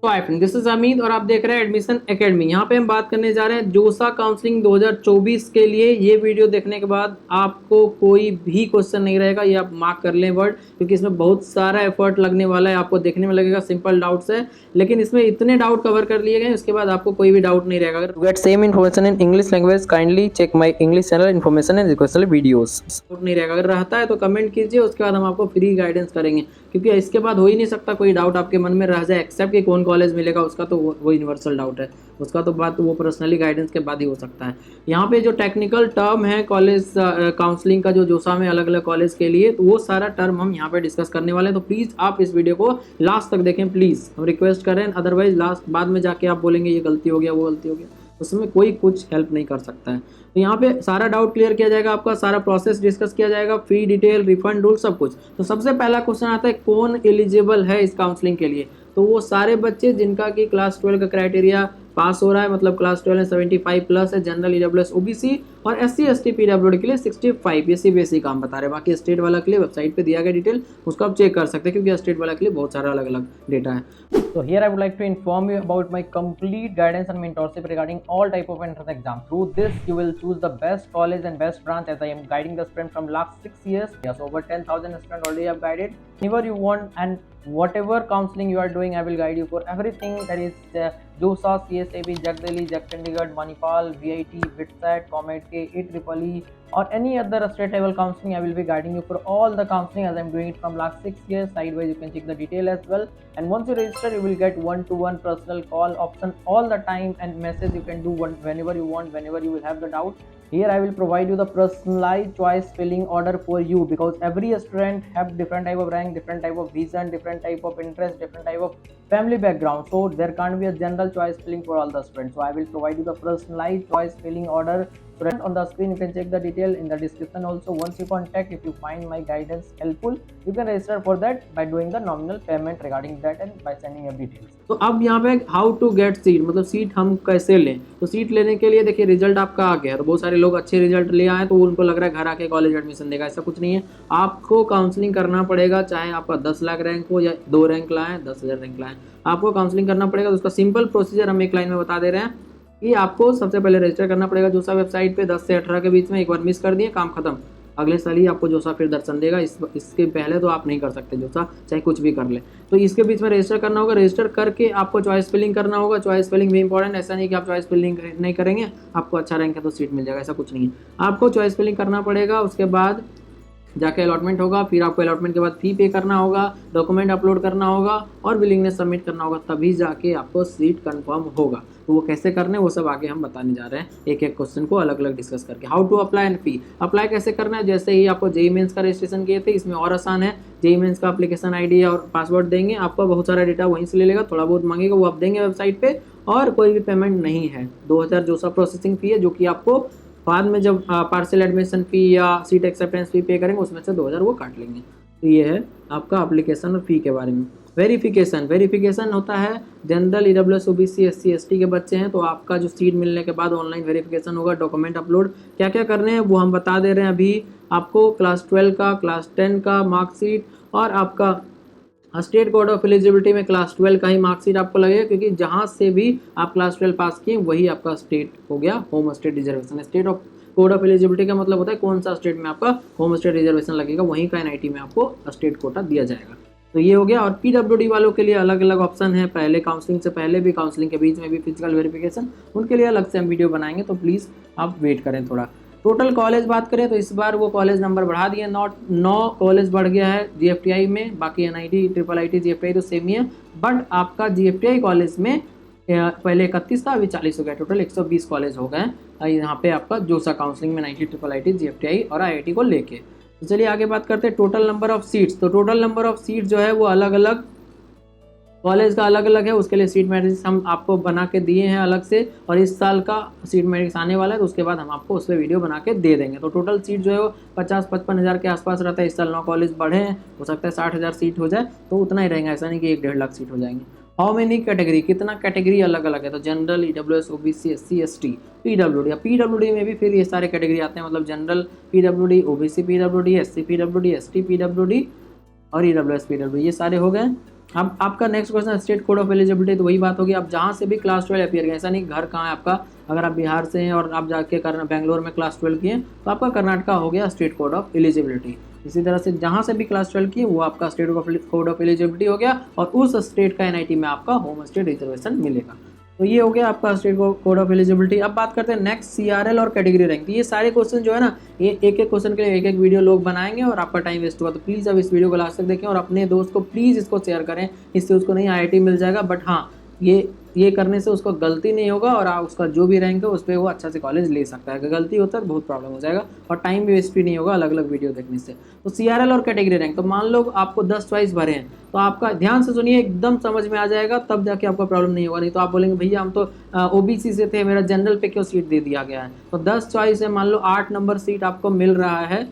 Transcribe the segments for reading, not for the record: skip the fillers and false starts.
तो hi friend, this is Amit और आप देख रहे हैं एडमिशन एकेडमी। यहाँ पे हम बात करने जा रहे हैं जोसा काउंसलिंग 2024 के लिए। ये वीडियो देखने के बाद आपको कोई भी क्वेश्चन नहीं रहेगा, ये आप मार्क कर लें वर्ड, क्योंकि इसमें बहुत सारा एफर्ट लगने वाला है। आपको देखने में लगेगा सिंपल डाउट्स है, लेकिन इसमें इतने डाउट कवर कर लिए गए उसके बाद आपको कोई भी डाउट नहीं रहेगा। अगर get same information in English language kindly check my English channel information and educational videos. Doubt नहीं रहेगा, अगर रहता है तो कमेंट कीजिए, उसके बाद हम आपको फ्री गाइडेंस करेंगे, क्योंकि इसके बाद हो ही नहीं सकता कोई डाउट आपके मन में रह जाए एक्सेप्ट कि कौन कॉलेज मिलेगा। उसका तो वो यूनिवर्सल डाउट है, उसका तो बात वो पर्सनली गाइडेंस के बाद ही हो सकता है। यहाँ पे जो टेक्निकल टर्म है कॉलेज काउंसलिंग का, जो जोसा में अलग अलग कॉलेज के लिए, तो वो सारा टर्म हम यहाँ पे डिस्कस करने वाले हैं। तो प्लीज़ आप इस वीडियो को लास्ट तक देखें, प्लीज़ हम रिक्वेस्ट करें। अदरवाइज लास्ट बाद में जाके आप बोलेंगे ये गलती हो गया वो गलती हो गया, उसमें कोई कुछ हेल्प नहीं कर सकता है। तो यहाँ पे सारा डाउट क्लियर किया जाएगा, आपका सारा प्रोसेस डिस्कस किया जाएगा, फी डिटेल, रिफंड रूल, सब कुछ। तो सबसे पहला क्वेश्चन आता है कौन एलिजिबल है इस काउंसलिंग के लिए। तो वो सारे बच्चे जिनका कि क्लास 12 का क्राइटेरिया पास हो रहा है, मतलब क्लास 12 में 75 प्लस है, जनरल, ईडब्ल्यूएस, ओबीसी और एससी एसटी पीडब्ल्यूडी के लिए 65। ये सीबीएसई काम बता रहे हैं। बाकी स्टेट वाला के लिए वेबसाइट पे दिया गया डिटेल, उसको आप चेक कर सकते हैं, क्योंकि स्टेट वाला के लिए बहुत सारा अलग अलग डेटा है। So here I would like to inform you about my complete guidance and mentorship regarding all type of entrance exam. Through this, you will choose the best college and best branch, as I am guiding the student from last 6 years. Yes, over 10,000 students already have guided. Whenever you want and whatever counseling you are doing, I will guide you for everything. That is JOSA, CSAB, JAG Delhi, JAG Chandigarh, Manipal, VIT, BITSAT, COMET, EEE, or any other state level counseling. I will be guiding you for all the counseling as I am doing it from last 6 years. Sideways, you can check the detail as well. And once you register, you will get one-to-one personal call option all the time, and message you can do whenever you want, whenever you will have the doubt. Here I will provide you the personalized choice filling order for you, because every student have different type of rank, different type of vision, different type of interest, different type of family background. So there can't be a general choice filling for all the students. So I will provide you the personalized choice filling order. Student on the screen, you can check the detail in the description also. Once you contact, if you find my guidance helpful, you can register for that by doing the nominal payment regarding that and by sending your details. तो अब यहाँ पे how to get seat, मतलब seat हम कैसे लें। तो seat लेने के लिए देखिए रिजल्ट आपका आ गया है, तो बहुत सारे लोग अच्छे रिजल्ट ले आए तो उनको लग रहा है घर आके कॉलेज एडमिशन देगा। ऐसा कुछ नहीं है, आपको काउंसलिंग करना पड़ेगा, चाहे आपका 10 लाख रैंक हो या 2 रैंक लाएँ, 10,000 रैंक लाएँ, आपको काउंसलिंग करना पड़ेगा। तो उसका सिंपल प्रोसीजर हम एक लाइन में बता दे रहे हैं कि आपको सबसे पहले रजिस्टर करना पड़ेगा जोसा वेबसाइट पे 10 से 18 के बीच में। एक बार मिस कर दिए काम खत्म, अगले साल ही आपको जोसा फिर दर्शन देगा। इसके पहले तो आप नहीं कर सकते जोसा, चाहे कुछ भी कर ले। तो इसके बीच में रजिस्टर करना होगा, रजिस्टर करके आपको चॉइस फिलिंग करना होगा। चॉइस फिलिंग भी इंपॉर्टेंट, ऐसा नहीं कि आप चॉइस फिलिंग नहीं करेंगे आपको अच्छा रैंक है तो सीट मिल जाएगा, ऐसा कुछ नहीं है। आपको चॉइस फिलिंग करना पड़ेगा, उसके बाद जाके अलॉटमेंट होगा, फिर आपको अलॉटमेंट के बाद फी पे करना होगा, डॉक्यूमेंट अपलोड करना होगा और विलिंगनेस सबमिट करना होगा, तभी जाके आपको सीट कंफर्म होगा। तो वो कैसे करने वो सब आगे हम बताने जा रहे हैं, एक एक क्वेश्चन को अलग अलग डिस्कस करके। How to apply and fee, apply कैसे करना है। जैसे ही आपको जेईई मेंस का रजिस्ट्रेशन किए थे, इसमें और आसान है। जेईई मेंस का एप्लीकेशन आईडी और पासवर्ड देंगे, आपका बहुत सारा डेटा वहीं से ले लेगा, थोड़ा बहुत मांगेगा वो आप देंगे वेबसाइट पे, और कोई भी पेमेंट नहीं है। 2000 जोसा प्रोसेसिंग फी है, जो कि आपको बाद में जब पार्सल एडमिशन फ़ी या सीट एक्सेप्टेंस फ़ी पे करेंगे उसमें से 2000 वो काट लेंगे। तो ये है आपका एप्लीकेशन और फ़ी के बारे में। वेरिफिकेशन होता है, general, EWS, OBC, SC ST के बच्चे हैं तो आपका जो सीट मिलने के बाद ऑनलाइन वेरिफिकेशन होगा, डॉक्यूमेंट अपलोड क्या क्या करने हैं वो हम बता दे रहे हैं अभी। आपको क्लास 12 का, क्लास 10 का मार्कशीट और आपका स्टेट कोड ऑफ एलिजिबिलिटी में क्लास 12 का ही मार्कशीट आपको लगेगा, क्योंकि जहाँ से भी आप क्लास 12 पास किए वही आपका स्टेट हो गया home state reservation. State of code of eligibility का मतलब होता है कौन सा स्टेट में आपका होम स्टेट रिजर्वेशन लगेगा, वहीं का एनआईटी में आपको स्टेट कोटा दिया जाएगा। तो ये हो गया। और पीडब्ल्यूडी वालों के लिए अलग अलग ऑप्शन है, पहले काउंसलिंग से पहले भी, काउंसलिंग के बीच में भी फिजिकल वेरिफिकेशन, उनके लिए अलग से हम वीडियो बनाएंगे, तो प्लीज़ आप वेट करें थोड़ा। टोटल कॉलेज बात करें तो इस बार वो कॉलेज नंबर बढ़ा दिए, 9 कॉलेज बढ़ गया है जीएफटीआई में। बाकी एनआईटी, ट्रिपल आईटी, जीएफटीआई तो सेम ही है, बट आपका जीएफटीआई कॉलेज में पहले 31 था, अभी 40 हो गया, टोटल 120 कॉलेज हो गए यहाँ पे आपका जोसा काउंसलिंग में, एनआईटी, ट्रिपल आईटी, जीएफटीआई और आईआईटी को लेके। तो चलिए आगे बात करते हैं टोटल नंबर ऑफ सीट्स। तो टोटल नंबर ऑफ सीट जो है वो अलग अलग कॉलेज का अलग अलग है, उसके लिए सीट मैट्रिक्स हम आपको बना के दिए हैं अलग से, और इस साल का सीट मैट्रिक्स आने वाला है तो उसके बाद हम आपको उस पर वीडियो बना के दे देंगे। तो टोटल सीट जो है वो 50-55 हज़ार के आसपास रहता है। इस साल 9 कॉलेज बढ़े हैं, हो सकता है 60,000 सीट हो जाए, तो उतना ही रहेगा, ऐसा नहीं कि 1-1.5 लाख सीट हो जाएंगे। हाउ मेनी कैटेगरी, कितना कैटेगरी अलग अलग है। तो general, EWS, OBC, SC ST, PWD. PWD में भी फिर ये सारे कैटेगरी आते हैं, मतलब general PWD, OBC PWD, SC PWD, ST PWD और ईडब्ल्यूएस पीडब्ल्यूडी, ये सारे हो गए। अब आपका next question state code of eligibility, तो वही बात होगी आप जहाँ से भी क्लास 12 अपियर किया, ऐसा नहीं घर कहाँ है आपका, अगर आप बिहार से हैं और आप जाके बेंगलोर में क्लास 12 किए तो आपका कर्नाटका हो गया स्टेट कोड ऑफ एलिजिबिलिटी। इसी तरह से जहाँ से भी क्लास 12 किए वो आपका स्टेट कोड ऑफ एलिजिबिलिटी हो गया और उस स्टेट का एनआईटी में आपका होम स्टेट रिजर्वेशन मिलेगा। तो ये हो गया आपका स्टेट कोड ऑफ एलिजिबिलिटी। अब बात करते हैं नेक्स्ट सीआरएल और कैटेगरी रैंक। तो ये सारे क्वेश्चन जो है ना, ये एक एक क्वेश्चन के लिए एक एक वीडियो लोग बनाएंगे और आपका टाइम वेस्ट होगा। तो प्लीज़ अब इस वीडियो को लास्ट तक देखें और अपने दोस्त को प्लीज़ इसको शेयर करें, इससे उसको नहीं आईआईटी मिल जाएगा, बट हाँ ये करने से उसको गलती नहीं होगा और आप उसका जो भी रैंक है उस पर वो अच्छा से कॉलेज ले सकता है। अगर गलती होता है तो बहुत प्रॉब्लम हो जाएगा और टाइम भी वेस्ट भी नहीं होगा अलग अलग वीडियो देखने से। तो सीआरएल और कैटेगरी रैंक, तो मान लो आपको 10 चॉइस भरे हैं तो आपका ध्यान से सुनिए, एकदम समझ में आ जाएगा तब जाके आपका प्रॉब्लम नहीं होगा। नहीं तो आप बोलेंगे भैया हम तो ओबीसी से थे, मेरा जनरल पे क्यों सीट दे दिया गया है। तो 10 चॉइस है, मान लो 8 नंबर सीट आपको मिल रहा है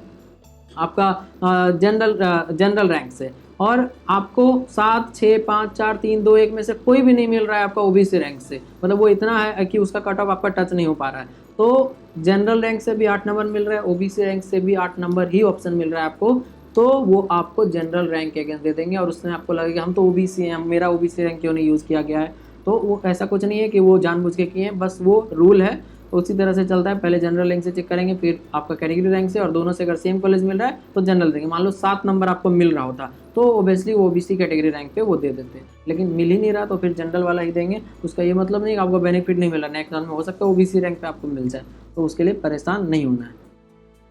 आपका जनरल रैंक से, और आपको 7, 6, 5, 4, 3, 2, 1 में से कोई भी नहीं मिल रहा है आपका ओबीसी रैंक से, मतलब वो इतना है कि उसका कट ऑफ आपका टच नहीं हो पा रहा है। तो जनरल रैंक से भी 8 नंबर मिल रहा है, ओबीसी रैंक से भी 8 नंबर ही ऑप्शन मिल रहा है आपको, तो वो आपको जनरल रैंक के अगेंस्ट दे देंगे और उसमें आपको लगेगा हम तो ओबीसी हैं, मेरा ओबीसी रैंक क्यों नहीं यूज़ किया गया है। तो वो ऐसा कुछ नहीं है कि वो जानबूझ के किए हैं, बस वो रूल है तो उसी तरह से चलता है। पहले जनरल रैंक से चेक करेंगे, फिर आपका कैटेगरी रैंक से, और दोनों से अगर सेम कॉलेज मिल रहा है तो जनरल देंगे। मान लो 7 नंबर आपको मिल रहा होता तो ओबियसली वो ओबीसी कैटेगरी रैंक पे वो दे देते, लेकिन मिल ही नहीं रहा तो फिर जनरल वाला ही देंगे। उसका ये मतलब नहीं कि आपको बेनिफिट नहीं मिला, नेक्स्ट राउंड में हो सकता है ओबीसी रैंक पे आपको मिल जाए, तो उसके लिए परेशान नहीं होना है।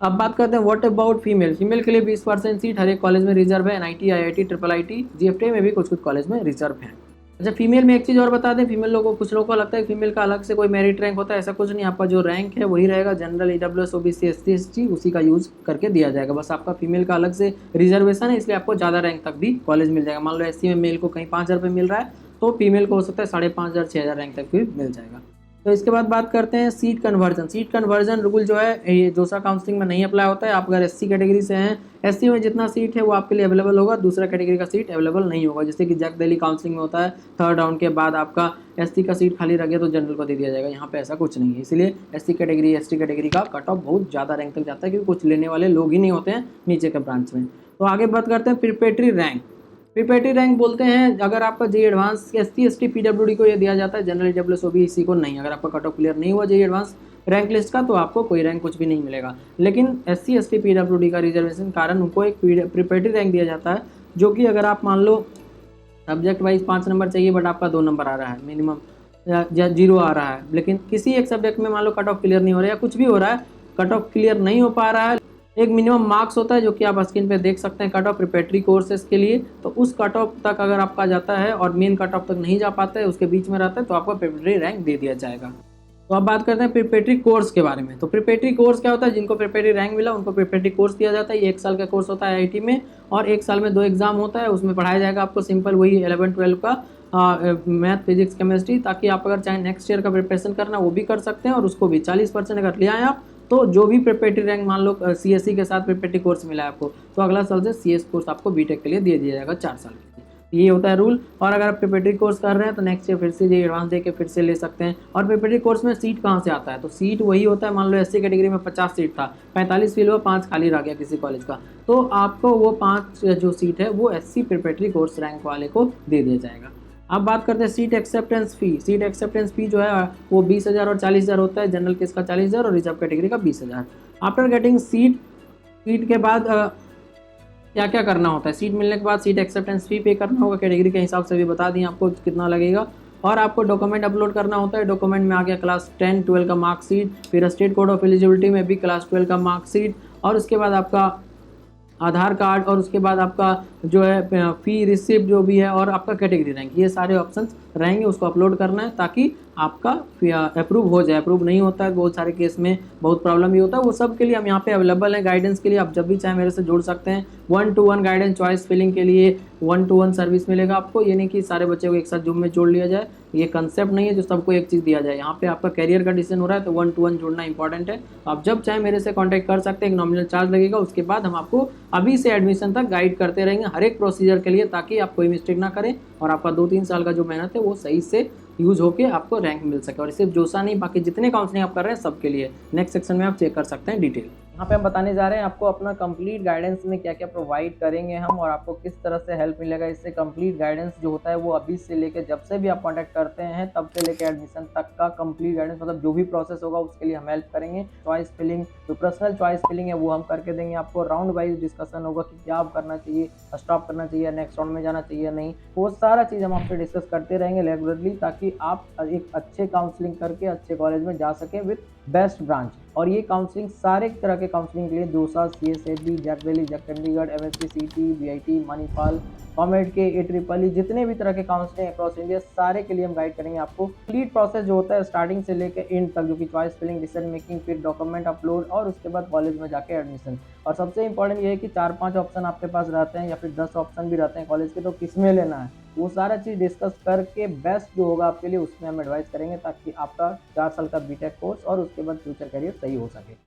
अब बात करते हैं व्हाट अबाउट फीमेल। फीमेल के लिए 20% सीट हर एक कॉलेज में रिजर्व है, एनआईटी, आईआईटी, ट्रिपल आईटी, जीएफटी में भी कुछ कुछ कॉलेज में रिजर्व है। अच्छा, फीमेल में एक चीज़ और बता दें, फीमेल लोगों को, कुछ लोगों को लगता है फीमेल का अलग से कोई मेरिट रैंक होता है, ऐसा कुछ नहीं। आपका जो रैंक है वही रहेगा, general, EWS, OBC, SC, ST, उसी का यूज़ करके दिया जाएगा। बस आपका फीमेल का अलग से रिजर्वेशन है, इसलिए आपको ज़्यादा रैंक तक भी कॉलेज मिल जाएगा। मान लो एससी में मेल को कहीं 5,000 रुपये मिल रहा है तो फीमेल को हो सकता है 5,500, 6,000 रैंक तक भी मिल जाएगा। तो इसके बाद बात करते हैं seat conversion. Seat conversion rule जो है ये जोसा काउंसलिंग में नहीं अप्लाई होता है। आप अगर एससी कैटेगरी से हैं, एससी में जितना सीट है वो आपके लिए अवेलेबल होगा, दूसरा कैटेगरी का सीट अवेलेबल नहीं होगा। जैसे कि जैक दिल्ली काउंसलिंग में होता है, 3rd राउंड के बाद आपका एससी का सीट खाली रह गया तो जनरल को दे दिया जाएगा। यहाँ पे ऐसा कुछ नहीं है, इसलिए एससी कैटेगरी, एसटी कैटेगरी का कट ऑफ बहुत ज़्यादा रैंक तक जाता है, क्योंकि कुछ लेने वाले लोग ही नहीं होते हैं नीचे के ब्रांच में। तो आगे बात करते हैं प्रिपरेटरी रैंक। प्रिपरेटरी रैंक बोलते हैं अगर आपका JEE advance, SC, ST, PWD को ये दिया जाता है, जनरल, ईडब्ल्यूएस, ओबीसी को नहीं। अगर आपका कट ऑफ क्लियर नहीं हुआ जेई एडवांस रैंक लिस्ट का तो आपको कोई रैंक कुछ भी नहीं मिलेगा। लेकिन एससी, एसटी, पीडब्ल्यूडी का रिजर्वेशन कारण उनको एक प्रिपरेटरी रैंक दिया जाता है, जो कि अगर आप मान लो सब्जेक्ट वाइज 5 नंबर चाहिए बट आपका 2 नंबर आ रहा है मिनिमम, या 0 आ रहा है, लेकिन किसी एक सब्जेक्ट में मान लो कट ऑफ क्लियर नहीं हो रहा है या कुछ भी हो रहा है, कट ऑफ क्लियर नहीं हो पा रहा है, एक मिनिमम मार्क्स होता है जो कि आप स्क्रीन पे देख सकते हैं कट ऑफ प्रिपरेटरी कोर्सेज के लिए। तो उस कट ऑफ तक अगर आपका जाता है और मेन कट ऑफ तक नहीं जा पाता है, उसके बीच में रहता है, तो आपको प्रिपरेटरी रैंक दे दिया जाएगा। तो अब बात करते हैं प्रिपरेटरी कोर्स के बारे में। तो प्रिपरेटरी कोर्स क्या होता है, जिनको प्रिपरेटरी रैंक मिला उनको प्रिपरेटरी कोर्स दिया जाता है। ये 1 साल का कोर्स होता है आईआईटी में, और 1 साल में 2 एग्जाम होता है, उसमें पढ़ाया जाएगा आपको सिंपल वही 11-12 का मैथ, फिजिक्स, केमिस्ट्री, ताकि आप अगर चाहे नेक्स्ट ईयर का प्रिपरेशन करना वो भी कर सकते हैं, और उसको भी 40% अगर ले आए आप तो जो भी प्रिपरेटरी रैंक, मान लो सीएससी के साथ प्रिपरेटरी कोर्स मिला है आपको, तो अगला साल से सीएस कोर्स आपको बीटेक के लिए दे दिया जाएगा 4 साल के लिए। ये होता है रूल। और अगर आप प्रिपरेटरी कोर्स कर रहे हैं तो नेक्स्ट ईयर फिर से ये एडवांस दे के फिर से ले सकते हैं। और प्रिपरेटरी कोर्स में सीट कहाँ से आता है, तो सीट वही होता है, मान लो एससी कैटेगरी में 50 सीट था, 45 फिल हुआ, 5 खाली रह गया किसी कॉलेज का, तो आपको वो 5 जो सीट है वो एससी प्रिपरेटरी कोर्स रैंक वाले को दे दिया जाएगा। अब बात करते हैं सीट एक्सेप्टेंस फ़ी। सीट एक्सेप्टेंस फ़ी जो है वो 20,000 और 40,000 होता है, जनरल केस का 40,000 और रिजर्व कैटेगरी का 20,000। आफ्टर गेटिंग सीट के बाद क्या क्या करना होता है, सीट मिलने के बाद सीट एक्सेप्टेंस फ़ी पे करना होगा, कैटेगरी के हिसाब से भी बता दिए आपको कितना लगेगा। और आपको डॉक्यूमेंट अपलोड करना होता है। डॉक्यूमेंट में आ गया क्लास 10, 12 का मार्कशीट, फिर स्टेट कोड ऑफ एलिजिबिलिटी में भी क्लास 12 का मार्कशीट, और उसके बाद आपका आधार कार्ड, और उसके बाद आपका जो है फ़ी रिसिप्ट जो भी है, और आपका कैटेगरी रैंक, ये सारे ऑप्शंस रहेंगे, उसको अपलोड करना है ताकि आपका अप्रूव हो जाए। अप्रूव नहीं होता है बहुत सारे केस में, बहुत प्रॉब्लम भी होता है, वो सब के लिए हम यहाँ पे अवेलेबल हैं गाइडेंस के लिए। आप जब भी चाहे मेरे से जुड़ सकते हैं। 1-to-1 गाइडेंस, चॉइस फिलिंग के लिए 1-to-1 सर्विस मिलेगा आपको। ये नहीं कि सारे बच्चों को एक साथ जूम में जोड़ लिया जाए, ये कंसेप्ट नहीं है जो सबको एक चीज़ दिया जाए। यहाँ पे आपका कैरियर का डिसीजन हो रहा है तो 1-to-1 जुड़ना इंपॉर्टेंट है। आप जब चाहे मेरे से कॉन्टैक्ट कर सकते हैं, एक नॉमिनल चार्ज लगेगा, उसके बाद हम आपको अभी से एडमिशन तक गाइड करते रहेंगे हर एक प्रोसीजर के लिए, ताकि आप कोई मिस्टेक ना करें और आपका 2-3 साल का जो मेहनत है वो सही से यूज़ होके आपको रैंक मिल सके। और सिर्फ जोसा नहीं, बाकी जितने काउंसलिंग आप कर रहे हैं सबके लिए नेक्स्ट सेक्शन में आप चेक कर सकते हैं डिटेल। यहाँ पे हम बताने जा रहे हैं आपको अपना कंप्लीट गाइडेंस में क्या क्या प्रोवाइड करेंगे हम, और आपको किस तरह से हेल्प मिलेगा इससे। कंप्लीट गाइडेंस जो होता है वो अभी से लेके जब से भी आप कांटेक्ट करते हैं तब से लेके एडमिशन तक का कंप्लीट गाइडेंस, मतलब जो भी प्रोसेस होगा उसके लिए हम हेल्प करेंगे। चॉइस फिलिंग, जो पर्सनल चॉइस फिलिंग है वो हम करके देंगे आपको। राउंड वाइज डिस्कशन होगा कि क्या आप करना चाहिए, स्टॉप करना चाहिए, नेक्स्ट राउंड में जाना चाहिए नहीं, वो सारा चीज़ हम आपसे डिस्कस करते रहेंगे रेगुलरली, ताकि आप एक अच्छे काउंसलिंग करके अच्छे कॉलेज में जा सकें विद बेस्ट ब्रांच। और ये काउंसलिंग सारे तरह के काउंसलिंग के लिए दोसा, CSAB, जैक वैली, JAC Chandigarh, MSc, CT, VIT, Manipal, COMEDK, AEEE, जितने भी तरह के काउंसलिंग अक्रॉस इंडिया सारे के लिए हम गाइड करेंगे आपको। कंप्लीट प्रोसेस जो होता है स्टार्टिंग से लेकर एंड तक, जो कि चॉइस फिलिंग, डिसीजन मेकिंग, फिर डॉक्यूमेंट अपलोड और उसके बाद कॉलेज में जाके एडमिशन। और सबसे इंपॉर्टेंट ये है कि 4-5 ऑप्शन आपके पास रहते हैं या फिर 10 ऑप्शन भी रहते हैं कॉलेज के, तो किसमें लेना है वो सारा चीज़ डिस्कस करके बेस्ट जो होगा आपके लिए उसमें हम एडवाइस करेंगे, ताकि आपका 4 साल का बीटेक कोर्स और उसके बाद फ्यूचर करियर सही हो सके।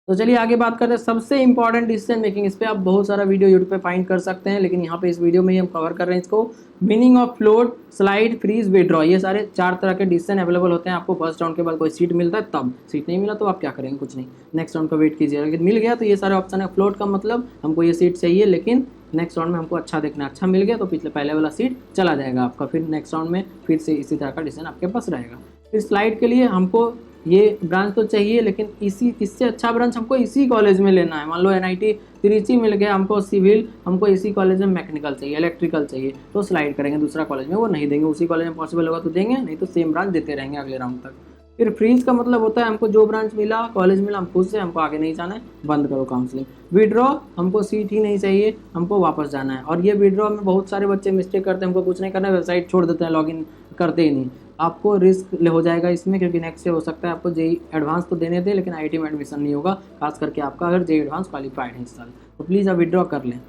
तो चलिए आगे बात करते हैं सबसे इंपॉर्टेंट डिसीजन मेकिंग। इस पे आप बहुत सारा वीडियो यूट्यूब पे फाइंड कर सकते हैं, लेकिन यहाँ पे इस वीडियो में ही हम कवर कर रहे हैं इसको। Meaning of float, slide, freeze, withdraw, ये सारे 4 तरह के डिसीजन अवेलेबल होते हैं आपको। फर्स्ट राउंड के बाद कोई सीट मिलता है तब, सीट नहीं मिला तो आप क्या करेंगे, कुछ नहीं, नेक्स्ट राउंड का वेट कीजिए। लेकिन मिल गया तो ये सारे ऑप्शन है। फ्लोट का मतलब हमको ये सीट चाहिए, लेकिन नेक्स्ट राउंड में हमको अच्छा देखना है, अच्छा मिल गया तो पहले वाला सीट चला जाएगा आपका, फिर नेक्स्ट राउंड में फिर से इसी तरह का डिसीजन आपके पास रहेगा। फिर स्लाइड के लिए हमको ये ब्रांच तो चाहिए, लेकिन इससे अच्छा ब्रांच हमको इसी कॉलेज में लेना है। मान लो NIT त्रिची मिल गया हमको सिविल, हमको इसी कॉलेज में मैकेनिकल चाहिए, इलेक्ट्रिकल चाहिए, तो स्लाइड करेंगे दूसरा कॉलेज में, वो नहीं देंगे। उसी कॉलेज में पॉसिबल होगा तो देंगे, नहीं तो सेम ब्रांच देते रहेंगे अगले राउंड तक। फिर फ्रीज का मतलब होता है हमको जो ब्रांच मिला, कॉलेज मिला, हम खुद से हमको आगे नहीं जाना है, बंद करो काउंसलिंग। विड्रॉ, हमको सीट ही नहीं चाहिए, हमको वापस जाना है। और ये विड्रॉ में बहुत सारे बच्चे मिस्टेक करते हैं, हमको कुछ नहीं करना है, वेबसाइट छोड़ देते हैं, लॉगिन करते ही नहीं। आपको रिस्क हो जाएगा इसमें, क्योंकि नेक्स्ट से हो सकता है आपको JEE एडवांस तो देने दें, लेकिन IIT में एडमिशन नहीं होगा, खास करके आपका अगर JEE एडवांस क्वालिफाइड है इस साल, तो प्लीज़ आप विड्रॉ कर लें।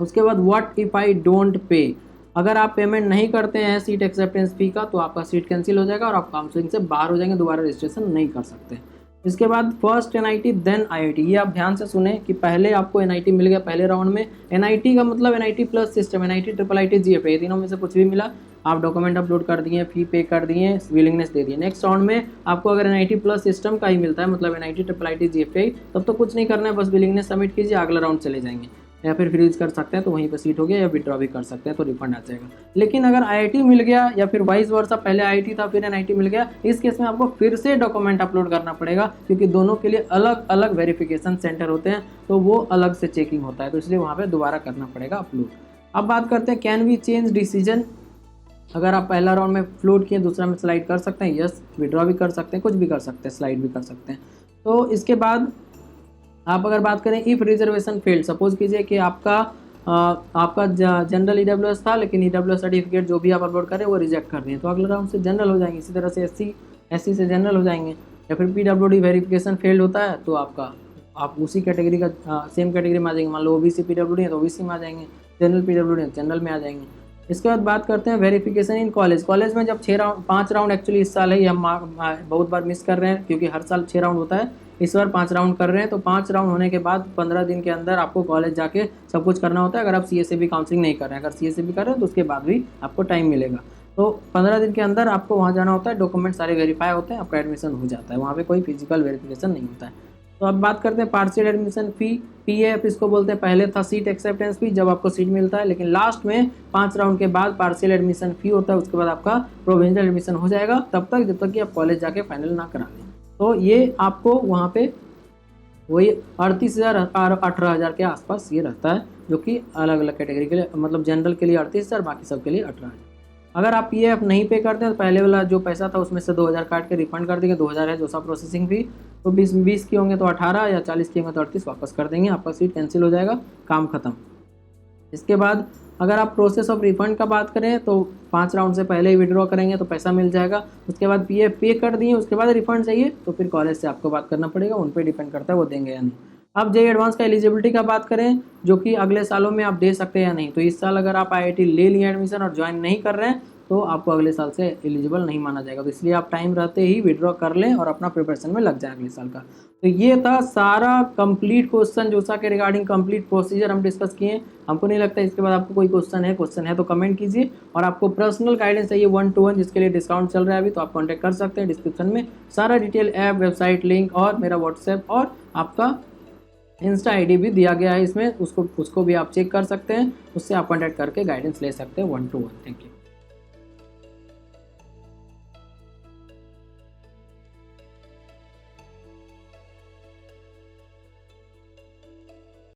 उसके बाद what if I don't pay, अगर आप पेमेंट नहीं करते हैं सीट एक्सेप्टेंस फी का तो आपका सीट कैंसिल हो जाएगा और आप काउंसलिंग से बाहर हो जाएंगे, दोबारा रजिस्ट्रेशन नहीं कर सकते। इसके बाद फर्स्ट NIT देन IIT, ये आप ध्यान से सुने कि पहले आपको NIT मिल गया पहले राउंड में। NIT का मतलब NIT plus system, NIT IIIT GFA, ये तीनों में से कुछ भी मिला, आप डॉक्यूमेंट अपलोड कर दिए, फी पे कर दिए, विलिंगनेस दे दिए। नेक्स्ट राउंड में आपको अगर NIT प्लस सिस्टम का ही मिलता है, मतलब NIT IIIT GFA, तब तो कुछ नहीं करना है, बस विलिंगनेस सबमिट कीजिए, अगला राउंड चले जाएंगे, या फिर फ्रीज कर सकते हैं तो वहीं पर सीट हो गया, या विड्रॉ भी कर सकते हैं तो रिफंड आ जाएगा। लेकिन अगर IIT मिल गया या फिर वाइस वर्सा, पहले IIT था फिर NIT मिल गया, इस केस में आपको फिर से डॉक्यूमेंट अपलोड करना पड़ेगा, क्योंकि दोनों के लिए अलग अलग वेरिफिकेशन सेंटर होते हैं, तो वो अलग से चेकिंग होता है, तो इसलिए वहाँ पर दोबारा करना पड़ेगा अपलोड। अब बात करते हैं कैन वी चेंज डिसीजन। अगर आप पहला राउंड में फ्लोट किए, दूसरा में स्लाइड कर सकते हैं, यस, विड्रॉ भी कर सकते हैं, कुछ भी कर सकते हैं, स्लाइड भी कर सकते हैं। तो इसके बाद आप अगर बात करें इफ़ रिजर्वेशन फेल्ड, सपोज कीजिए कि आपका जनरल EWS था, लेकिन EWS सर्टिफिकेट जो भी आप अपलोड करें वो रिजेक्ट कर दिए, तो अगले राउंड से जनरल हो जाएंगे। इसी तरह से SC से जनरल हो जाएंगे। या फिर PWD वेरिफिकेशन फेल्ड होता है तो आप उसी कैटेगरी का सेम कैटेगरी में आ जाएंगे। मान लो OBC PWD है तो OBC में आ जाएंगे, जनरल PWD है जनरल में आ जाएंगे। इसके बाद बात करते हैं वेरिफिकेशन इन कॉलेज में जब 5 राउंड एक्चुअली इस साल है, ये हम बहुत बार मिस कर रहे हैं, क्योंकि हर साल 6 राउंड होता है, इस बार 5 राउंड कर रहे हैं। तो 5 राउंड होने के बाद 15 दिन के अंदर आपको कॉलेज जाके सब कुछ करना होता है, अगर आप CSAB काउंसलिंग नहीं कर रहे हैं। अगर CSAB कर रहे हैं तो उसके बाद भी आपको टाइम मिलेगा। तो 15 दिन के अंदर आपको वहाँ जाना होता है, डॉक्यूमेंट सारे वेरीफाई होते हैं, आपका एडमिशन हो जाता है, वहाँ पे कोई फिजिकल वेरिफिकेशन नहीं होता है। तो अब बात करते हैं पार्शियल एडमिशन फ़ी, PAF इसको बोलते हैं। पहले था सीट एक्सेप्टेंस फी, जब आपको सीट मिलता है, लेकिन लास्ट में 5 राउंड के बाद पार्शियल एडमिशन फ़ी होता है, उसके बाद आपका प्रोविंशियल एडमिशन हो जाएगा, तब तक जब तक कि आप कॉलेज जाके फाइनल ना करा लें। तो ये आपको वहाँ पे वही 38,000 और 18,000 के आसपास ये रहता है, जो कि अलग अलग कैटेगरी के लिए, मतलब जनरल के लिए 38,000, बाकी सब के लिए 18,000। अगर आप PAF नहीं पे करते हैं तो पहले वाला जो पैसा था उसमें से 2,000 काट के रिफंड कर देंगे, 2,000 है जो सा प्रोसेसिंग फी, तो 20 की होंगे तो 18, या 40 की होंगे तो 38 वापस कर देंगे, आपका सीट कैंसिल हो जाएगा, काम खत्म। इसके बाद अगर आप प्रोसेस ऑफ रिफंड का बात करें तो 5 राउंड से पहले ही विड्रॉ करेंगे तो पैसा मिल जाएगा। उसके बाद PAF पे कर दिए, उसके बाद रिफंड चाहिए तो फिर कॉलेज से आपको बात करना पड़ेगा, उन पर डिपेंड करता है वो देंगे या नहीं। अब JEE एडवांस का एलिजिबिलिटी का बात करें, जो कि अगले सालों में आप दे सकते हैं या नहीं, तो इस साल अगर आप IIT ले लिए एडमिशन और ज्वाइन नहीं कर रहे हैं तो आपको अगले साल से एलिजिबल नहीं माना जाएगा। तो इसलिए आप टाइम रहते ही विड्रॉ कर लें और अपना प्रिपरेशन में लग जाए अगले साल का। तो ये था सारा कंप्लीट क्वेश्चन जोसा के रिगार्डिंग कंप्लीट प्रोसीजर हम डिस्कस किए। हमको नहीं लगता इसके बाद आपको कोई क्वेश्चन है तो कमेंट कीजिए। और आपको पर्सनल गाइडेंस चाहिए 1-to-1 जिसके लिए डिस्काउंट चल रहा है अभी, तो आप कॉन्टैक्ट कर सकते हैं। डिस्क्रिप्शन में सारा डिटेल, ऐप, वेबसाइट लिंक और मेरा व्हाट्सएप और आपका इंस्टा आईडी भी दिया गया है इसमें, उसको भी आप चेक कर सकते हैं। उससे आप कॉन्टैक्ट करके गाइडेंस ले सकते हैं 1-to-1। Thank you.